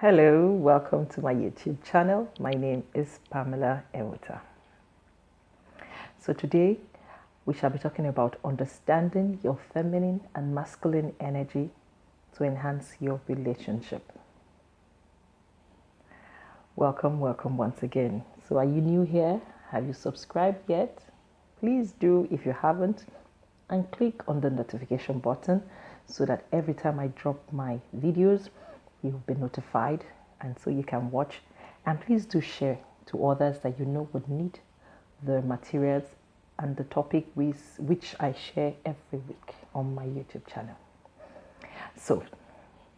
Hello, welcome to my YouTube channel. My name is Pamela Ewuta. So today we shall be talking about understanding your feminine and masculine energy to enhance your relationship. Welcome once again. So are you new here? Have you subscribed yet? Please do if you haven't, and click on the notification button so that every time I drop my videos, you'll be notified and so you can watch. And please do share to others that you know would need the materials and the topic which I share every week on my YouTube channel. So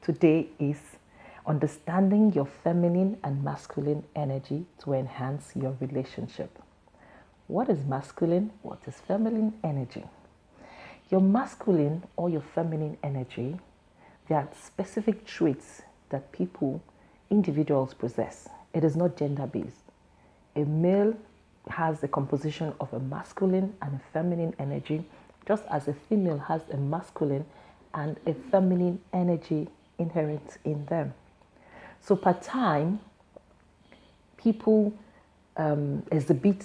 today is understanding your feminine and masculine energy to enhance your relationship. What is masculine? What is feminine energy? Your masculine or your feminine energy, there are specific traits that individuals possess. It is not gender-based. A male has the composition of a masculine and a feminine energy, just as a female has a masculine and a feminine energy inherent in them. So per time, people exhibit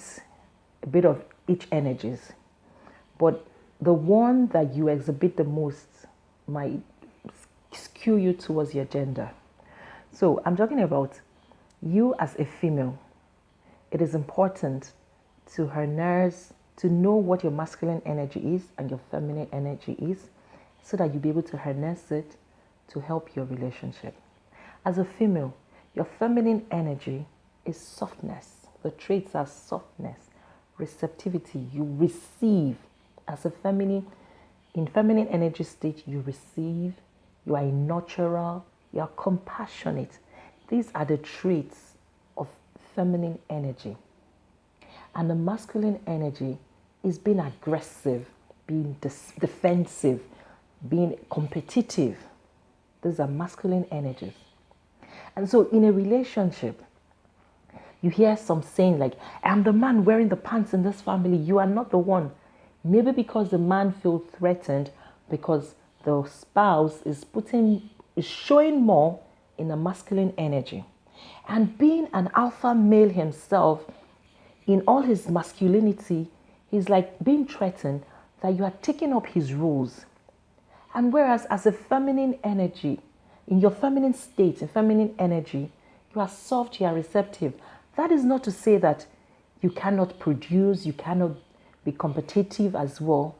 a bit of each energies, but the one that you exhibit the most might skew you towards your gender. So I'm talking about you as a female. It is important to harness, to know what your masculine energy is and your feminine energy is, so that you'll be able to harness it to help your relationship. As a female, your feminine energy is softness. The traits are softness, receptivity. You receive. As a feminine, in feminine energy state, you receive, you are nurturer, you are compassionate. These are the traits of feminine energy. And the masculine energy is being aggressive, being defensive, being competitive. These are masculine energies. And so in a relationship, you hear some saying like, I'm the man wearing the pants in this family. You are not the one. Maybe because the man feels threatened because the spouse is showing more in a masculine energy. And being an alpha male himself, in all his masculinity, he's like being threatened that you are taking up his rules. And whereas as a feminine energy, in your feminine state, in feminine energy, you are soft, you are receptive. That is not to say that you cannot produce, you cannot be competitive as well.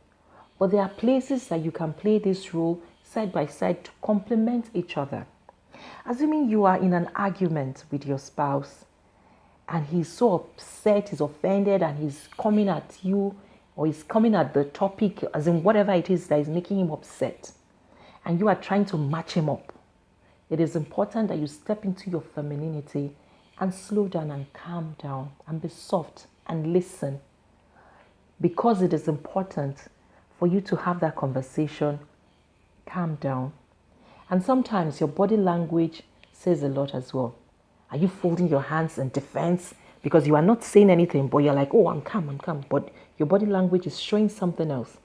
But there are places that you can play this role side by side to complement each other. Assuming you are in an argument with your spouse and he's so upset, he's offended, and he's coming at you, or he's coming at the topic, as in whatever it is that is making him upset, and you are trying to match him up. It is important that you step into your femininity and slow down and calm down and be soft and listen, because it is important for you to have that conversation, calm down. And sometimes your body language says a lot as well. Are you folding your hands in defense because you are not saying anything, but you're like, oh, I'm calm, but your body language is showing something else.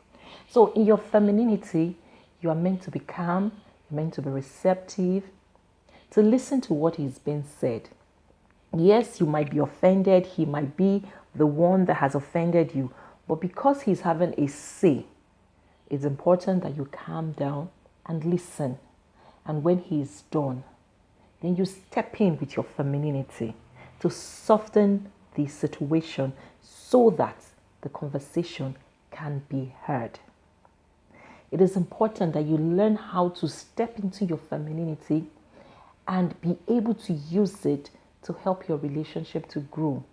So in your femininity, you are meant to be calm, you're meant to be receptive, to listen to what is being said. Yes, you might be offended, he might be the one that has offended you, but because he's having a say, it's important that you calm down and listen. And when he's done, then you step in with your femininity to soften the situation so that the conversation can be heard. It is important that you learn how to step into your femininity and be able to use it to help your relationship to grow.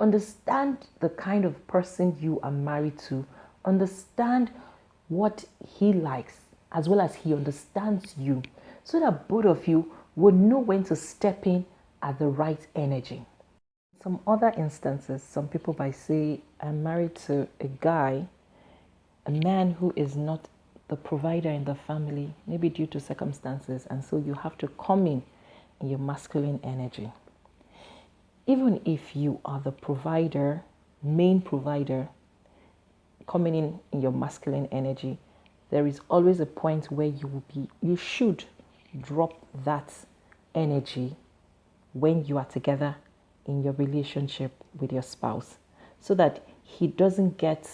Understand the kind of person you are married to. Understand what he likes as well as he understands you, so that both of you would know when to step in at the right energy. Some other instances, some people might say, I'm married to a guy, a man who is not the provider in the family, maybe due to circumstances, and so you have to come in your masculine energy. Even if you are the provider, main provider, coming in your masculine energy, there is always a point where you should drop that energy when you are together in your relationship with your spouse, so that he doesn't get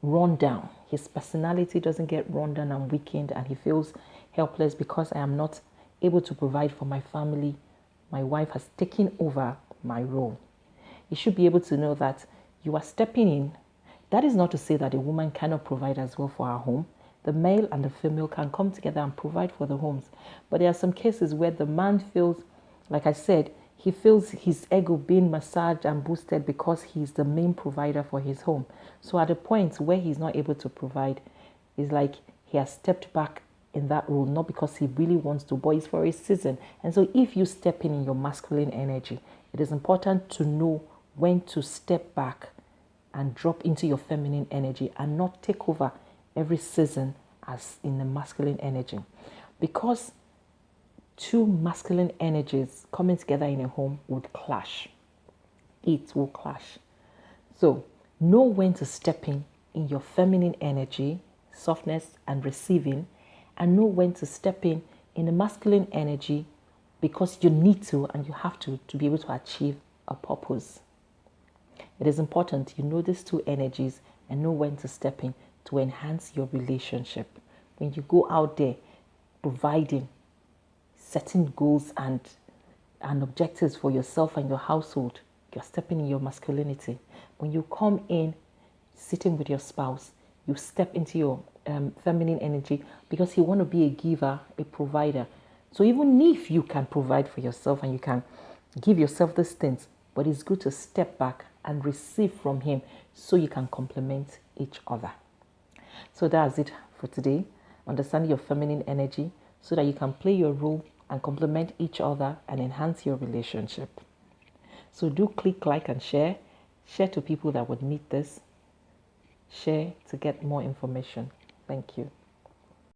run down. His personality doesn't get run down and weakened, and he feels helpless because I am not able to provide for my family. My wife has taken over my role. You should be able to know that you are stepping in. That is not to say that a woman cannot provide as well for her home. The male and the female can come together and provide for the homes. But there are some cases where the man feels, like I said, he feels his ego being massaged and boosted because he's the main provider for his home. So at a point where he's not able to provide, it's like he has stepped back in that role, not because he really wants to, but it's for a season. And so if you step in your masculine energy, it is important to know when to step back and drop into your feminine energy and not take over every season as in the masculine energy. Because two masculine energies coming together in a home would clash. It will clash. So know when to step in your feminine energy, softness and receiving, and know when to step in the masculine energy, because you need to and you have to be able to achieve a purpose. It is important you know these two energies and know when to step in to enhance your relationship. When you go out there providing, setting goals and objectives for yourself and your household, you're stepping in your masculinity. When you come in sitting with your spouse, you step into your feminine energy, because you want to be a giver, a provider. So even if you can provide for yourself and you can give yourself these things, but it's good to step back and receive from him so you can complement each other. So that's it for today. Understanding your feminine energy so that you can play your role and complement each other and enhance your relationship. So do click like and share. Share to people that would need this. Share to get more information. Thank you.